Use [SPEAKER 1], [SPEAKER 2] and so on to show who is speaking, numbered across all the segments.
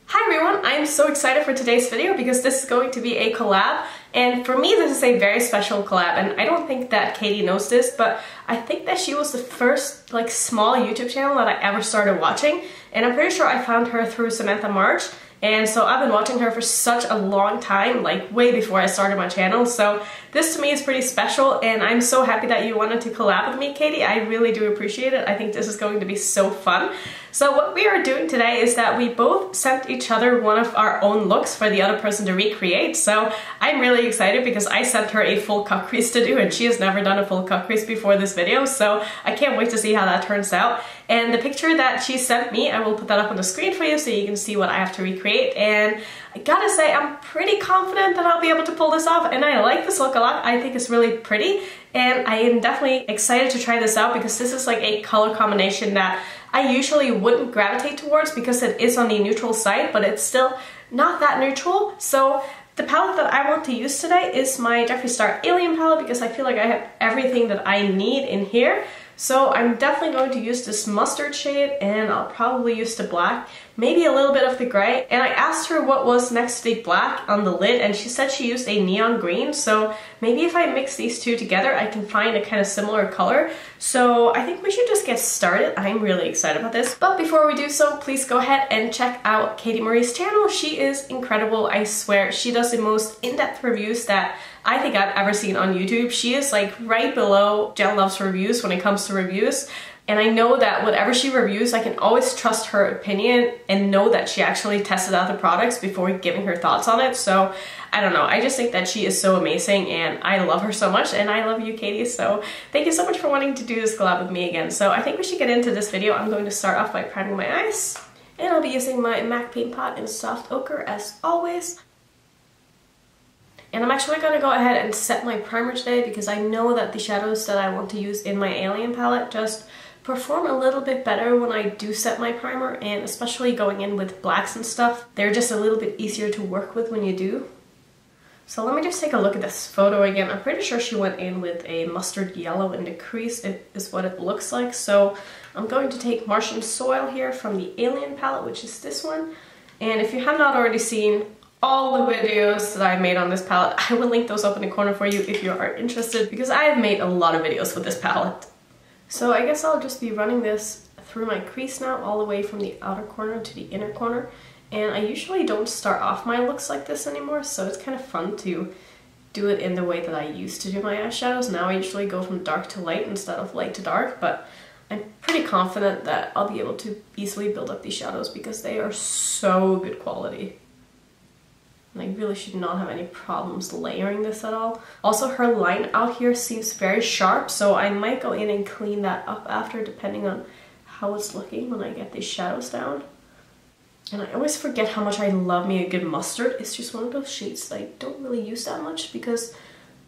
[SPEAKER 1] Hi everyone, I'm so excited for today's video because this is going to be a collab, and for me this is a very special collab, and I don't think that Katie knows this, but I think that she was the first like small YouTube channel that I ever started watching, and I'm pretty sure I found her through Samantha March. And so I've been watching her for such a long time, like way before I started my channel. So this to me is pretty special, and I'm so happy that you wanted to collab with me, Katie. I really do appreciate it. I think this is going to be so fun. So what we are doing today is that we both sent each other one of our own looks for the other person to recreate. So I'm really excited because I sent her a full cut crease to do, and she has never done a full cut crease before this video. So I can't wait to see how that turns out. And the picture that she sent me, I will put that up on the screen for you so you can see what I have to recreate. And I gotta say, I'm pretty confident that I'll be able to pull this off, and I like this look a lot. I think it's really pretty, and I am definitely excited to try this out because this is like a color combination that I usually wouldn't gravitate towards because it is on the neutral side, but it's still not that neutral. So the palette that I want to use today is my Jeffree Star Alien palette because I feel like I have everything that I need in here. So I'm definitely going to use this mustard shade, and I'll probably use the black, maybe a little bit of the gray. And I asked her what was next to the black on the lid, and she said she used a neon green. So maybe if I mix these two together, I can find a kind of similar color. So I think we should just get started. I'm really excited about this. But before we do so, please go ahead and check out Katie Marie's channel. She is incredible, I swear. She does the most in-depth reviews that I think I've ever seen on YouTube. She is like right below Jen Loves Reviews when it comes to reviews. And I know that whatever she reviews, I can always trust her opinion and know that she actually tested out the products before giving her thoughts on it. So I don't know, I just think that she is so amazing, and I love her so much, and I love you, Katie. So thank you so much for wanting to do this collab with me again. So I think we should get into this video. I'm going to start off by priming my eyes, and I'll be using my MAC paint pot in soft ochre as always. And I'm actually going to go ahead and set my primer today because I know that the shadows that I want to use in my Alien palette just perform a little bit better when I do set my primer, and especially going in with blacks and stuff, they're just a little bit easier to work with when you do. So let me just take a look at this photo again. I'm pretty sure she went in with a mustard yellow in the crease. It is what it looks like. So I'm going to take Martian Soil here from the Alien palette, which is this one. And if you have not already seen all the videos that I've made on this palette, I will link those up in the corner for you if you are interested, because I have made a lot of videos with this palette. So I guess I'll just be running this through my crease now, all the way from the outer corner to the inner corner. And I usually don't start off my looks like this anymore, so it's kind of fun to do it in the way that I used to do my eyeshadows. Now I usually go from dark to light instead of light to dark, but I'm pretty confident that I'll be able to easily build up these shadows because they are so good quality. And I really should not have any problems layering this at all. Also, her line out here seems very sharp, so I might go in and clean that up after, depending on how it's looking when I get these shadows down. And I always forget how much I love me a good mustard. It's just one of those shades that I don't really use that much because,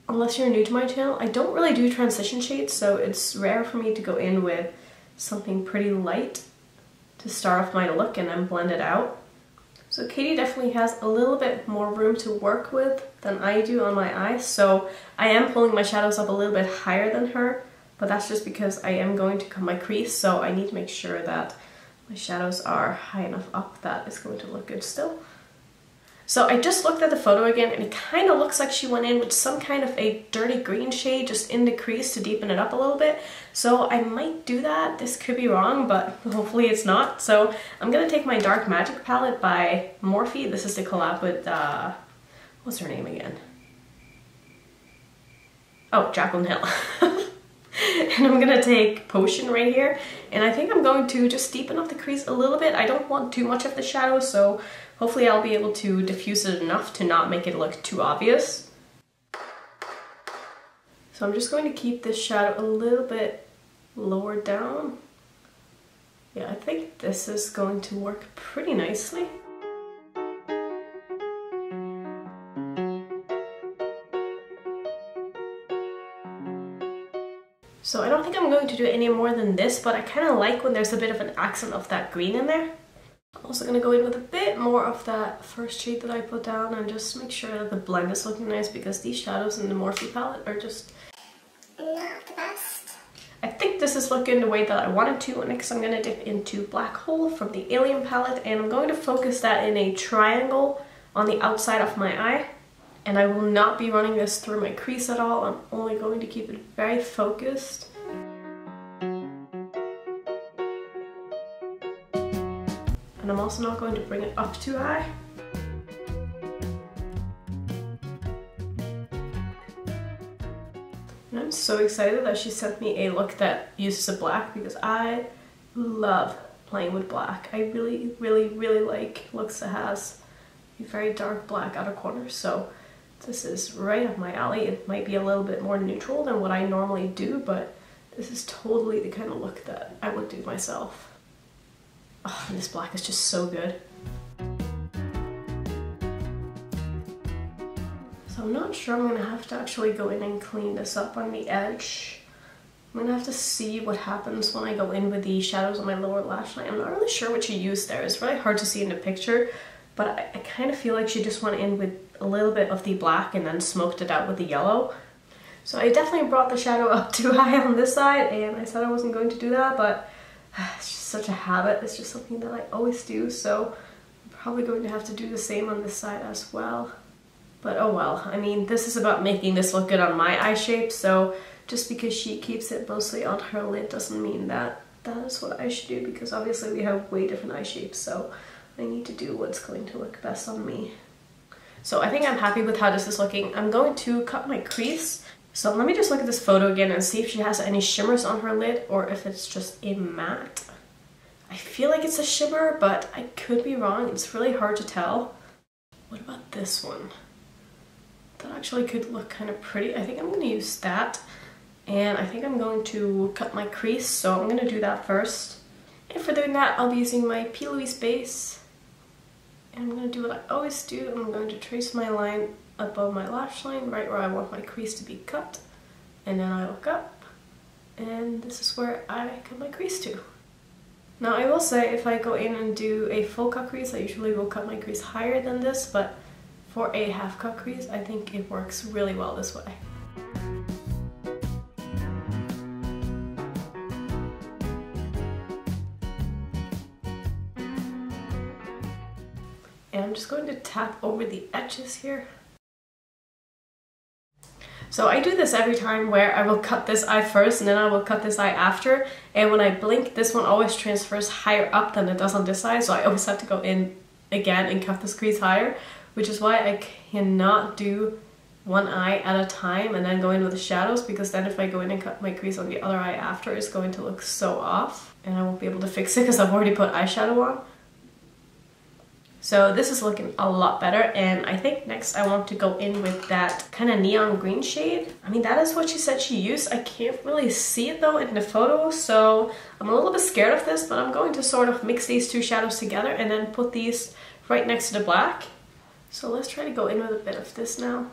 [SPEAKER 1] unless you're new to my channel, I don't really do transition shades, so it's rare for me to go in with something pretty light to start off my look and then blend it out. So Katie definitely has a little bit more room to work with than I do on my eyes, so I am pulling my shadows up a little bit higher than her, but that's just because I am going to cut my crease, so I need to make sure that my shadows are high enough up that it's going to look good still. So I just looked at the photo again, and it kind of looks like she went in with some kind of a dirty green shade just in the crease to deepen it up a little bit. So I might do that. This could be wrong, but hopefully it's not. So I'm going to take my Dark Magic palette by Morphe. This is the collab with, what's her name again? Oh, Jaclyn Hill. And I'm going to take Potion right here. And I think I'm going to just deepen up the crease a little bit. I don't want too much of the shadow, so hopefully I'll be able to diffuse it enough to not make it look too obvious. So I'm just going to keep this shadow a little bit lower down. Yeah, I think this is going to work pretty nicely. So I don't think I'm going to do any more than this, but I kind of like when there's a bit of an accent of that green in there. I'm also going to go in with a bit more of that first shade that I put down and just make sure that the blend is looking nice, because these shadows in the Morphe palette are just not the best. I think this is looking the way that I wanted to. Next I'm going to dip into Black Hole from the Alien palette, and I'm going to focus that in a triangle on the outside of my eye. And I will not be running this through my crease at all. I'm only going to keep it very focused. And I'm also not going to bring it up too high. And I'm so excited that she sent me a look that uses a black, because I love playing with black. I really, really, really like looks that has a very dark black outer corner. So this is right up my alley. It might be a little bit more neutral than what I normally do, but this is totally the kind of look that I would do myself. Oh, and this black is just so good. So I'm not sure I'm gonna have to actually go in and clean this up on the edge. I'm gonna have to see what happens when I go in with the shadows on my lower lash line. I'm not really sure what she used there. It's really hard to see in the picture, but I kind of feel like she just went in with a little bit of the black and then smoked it out with the yellow. So I definitely brought the shadow up too high on this side, and I said I wasn't going to do that, but it's just such a habit. It's just something that I always do, so I'm probably going to have to do the same on this side as well. But oh well, I mean, this is about making this look good on my eye shape, so just because she keeps it mostly on her lid doesn't mean that that is what I should do, because obviously we have way different eye shapes, so I need to do what's going to look best on me. So I think I'm happy with how this is looking. I'm going to cut my crease. So let me just look at this photo again and see if she has any shimmers on her lid or if it's just a matte. I feel like it's a shimmer, but I could be wrong. It's really hard to tell. What about this one? That actually could look kind of pretty. I think I'm going to use that. And I think I'm going to cut my crease, so I'm going to do that first. And for doing that, I'll be using my P. Louise base. And I'm going to do what I always do. I'm going to trace my line above my lash line, right where I want my crease to be cut. And then I look up. And this is where I cut my crease to. Now I will say, if I go in and do a full cut crease, I usually will cut my crease higher than this, but for a half cut crease, I think it works really well this way. And I'm just going to tap over the edges here. So I do this every time, where I will cut this eye first and then I will cut this eye after. And when I blink, this one always transfers higher up than it does on this side. So I always have to go in again and cut this crease higher, which is why I cannot do one eye at a time and then go in with the shadows, because then if I go in and cut my crease on the other eye after, it's going to look so off and I won't be able to fix it because I've already put eyeshadow on. So this is looking a lot better, and I think next I want to go in with that kind of neon green shade. I mean, that is what she said she used. I can't really see it though in the photo, so I'm a little bit scared of this, but I'm going to sort of mix these two shadows together and then put these right next to the black. So let's try to go in with a bit of this now.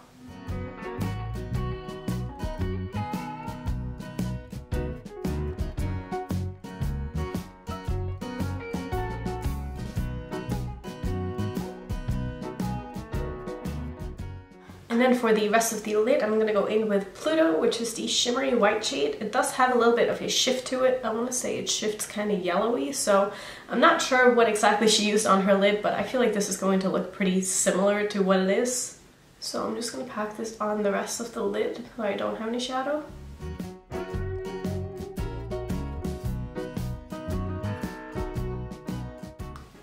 [SPEAKER 1] And then for the rest of the lid, I'm going to go in with Pluto, which is the shimmery white shade. It does have a little bit of a shift to it. I want to say it shifts kind of yellowy, so I'm not sure what exactly she used on her lid, but I feel like this is going to look pretty similar to what it is. So I'm just going to pack this on the rest of the lid where I don't have any shadow.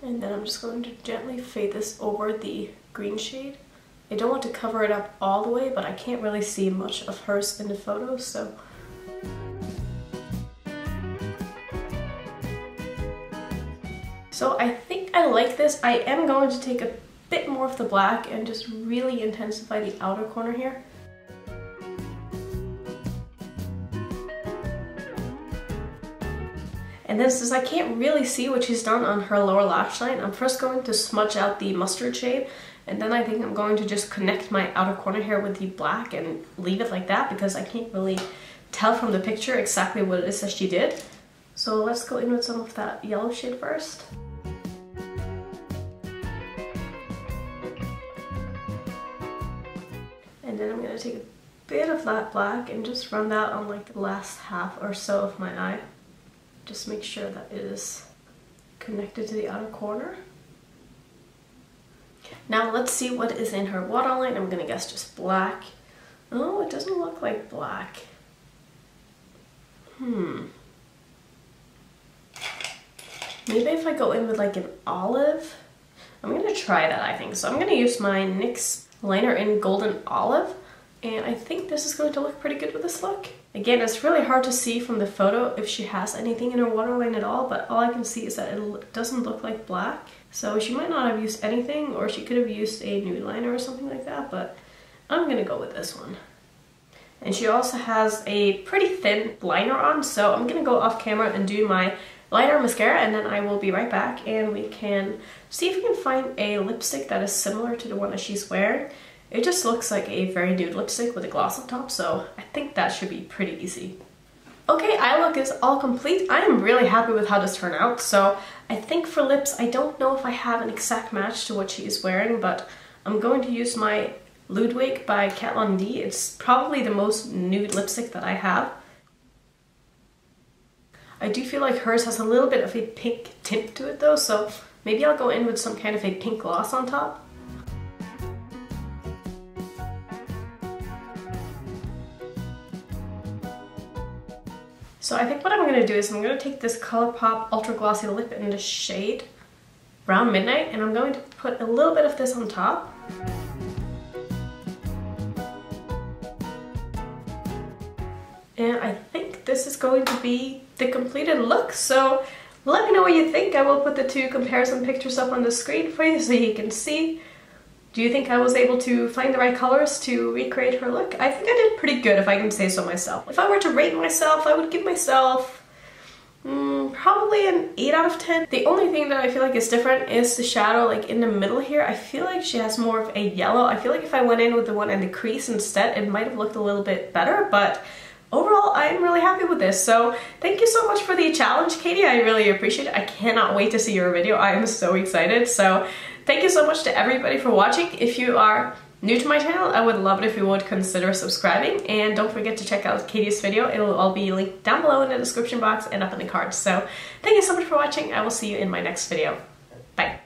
[SPEAKER 1] And then I'm just going to gently fade this over the green shade. I don't want to cover it up all the way, but I can't really see much of hers in the photos, so. So I think I like this. I am going to take a bit more of the black and just really intensify the outer corner here. And then since I can't really see what she's done on her lower lash line, I'm first going to smudge out the mustard shade. And then I think I'm going to just connect my outer corner here with the black and leave it like that, because I can't really tell from the picture exactly what it is that she did. So let's go in with some of that yellow shade first. And then I'm going to take a bit of that black and just run that on like the last half or so of my eye. Just make sure that it is connected to the outer corner. Now let's see what is in her waterline. I'm gonna guess just black. Oh, it doesn't look like black. Maybe if I go in with like an olive. I'm gonna try that, I think. So I'm gonna use my NYX liner in Golden Olive, and I think this is going to look pretty good with this look. Again, it's really hard to see from the photo if she has anything in her waterline at all, but all I can see is that it doesn't look like black. So she might not have used anything, or she could have used a nude liner or something like that, but I'm gonna go with this one. And she also has a pretty thin liner on, so I'm gonna go off camera and do my liner mascara, and then I will be right back and we can see if we can find a lipstick that is similar to the one that she's wearing. It just looks like a very nude lipstick with a gloss on top, so I think that should be pretty easy. Okay, eye look is all complete. I am really happy with how this turned out. So I think for lips, I don't know if I have an exact match to what she is wearing, but I'm going to use my Ludwig by Kat Von D. It's probably the most nude lipstick that I have. I do feel like hers has a little bit of a pink tint to it though, so maybe I'll go in with some kind of a pink gloss on top. So I think what I'm going to do is I'm going to take this Colourpop Ultra Glossy Lip in the shade Brown Midnight, and I'm going to put a little bit of this on top. And I think this is going to be the completed look, so let me know what you think. I will put the two comparison pictures up on the screen for you so you can see. Do you think I was able to find the right colors to recreate her look? I think I did pretty good, if I can say so myself. If I were to rate myself, I would give myself probably an 8 out of 10. The only thing that I feel like is different is the shadow like in the middle here. I feel like she has more of a yellow. I feel like if I went in with the one in the crease instead, it might have looked a little bit better, but overall, I'm really happy with this. So thank you so much for the challenge, Katie. I really appreciate it. I cannot wait to see your video. I am so excited. So thank you so much to everybody for watching. If you are new to my channel, I would love it if you would consider subscribing. And don't forget to check out Katie's video. It will all be linked down below in the description box and up in the cards. So thank you so much for watching. I will see you in my next video. Bye.